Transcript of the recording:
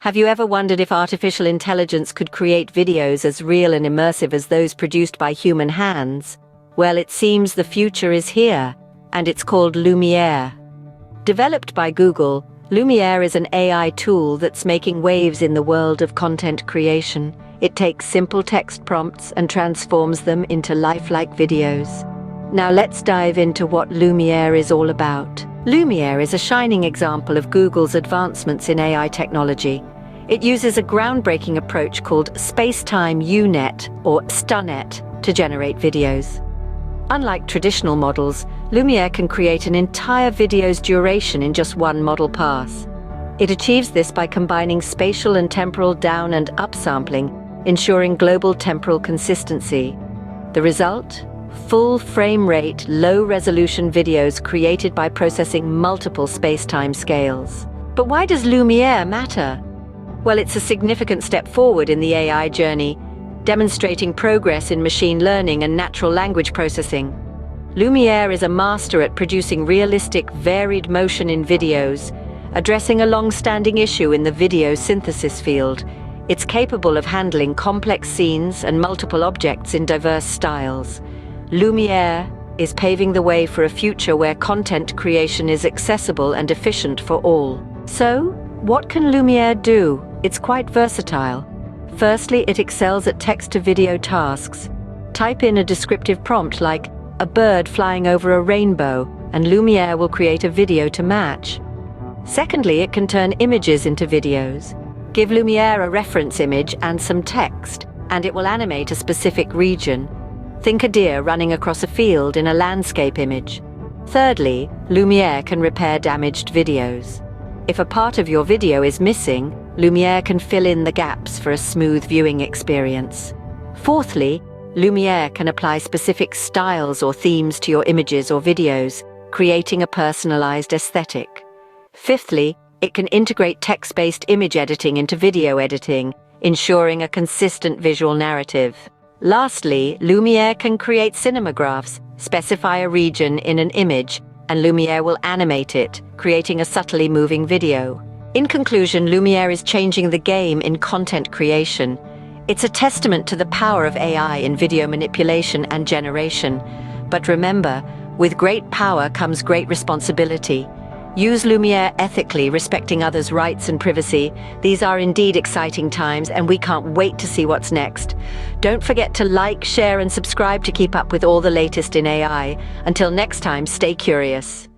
Have you ever wondered if artificial intelligence could create videos as real and immersive as those produced by human hands? Well, it seems the future is here, and it's called Lumiere. Developed by Google, Lumiere is an AI tool that's making waves in the world of content creation. It takes simple text prompts and transforms them into lifelike videos. Now let's dive into what Lumiere is all about. Lumiere is a shining example of Google's advancements in AI technology. It uses a groundbreaking approach called Space-Time U-Net, or STUNet, to generate videos. Unlike traditional models, Lumiere can create an entire video's duration in just one model pass. It achieves this by combining spatial and temporal down- and upsampling, ensuring global temporal consistency. The result? Full frame rate, low-resolution videos created by processing multiple space-time scales. But why does Lumiere matter? Well, it's a significant step forward in the AI journey, demonstrating progress in machine learning and natural language processing. Lumiere is a master at producing realistic, varied motion in videos, addressing a long-standing issue in the video synthesis field. It's capable of handling complex scenes and multiple objects in diverse styles. Lumiere is paving the way for a future where content creation is accessible and efficient for all. So, what can Lumiere do? It's quite versatile. Firstly, it excels at text-to-video tasks. Type in a descriptive prompt like, "a bird flying over a rainbow," and Lumiere will create a video to match. Secondly, it can turn images into videos. Give Lumiere a reference image and some text, and it will animate a specific region. Think a deer running across a field in a landscape image. Thirdly, Lumiere can repair damaged videos. If a part of your video is missing, Lumiere can fill in the gaps for a smooth viewing experience. Fourthly, Lumiere can apply specific styles or themes to your images or videos, creating a personalized aesthetic. Fifthly, it can integrate text-based image editing into video editing, ensuring a consistent visual narrative. Lastly, Lumiere can create cinemagraphs, specify a region in an image, and Lumiere will animate it, creating a subtly moving video. In conclusion, Lumiere is changing the game in content creation. It's a testament to the power of AI in video manipulation and generation. But remember, with great power comes great responsibility. Use Lumiere ethically, respecting others' rights and privacy. These are indeed exciting times, and we can't wait to see what's next. Don't forget to like, share, and subscribe to keep up with all the latest in AI. Until next time, stay curious.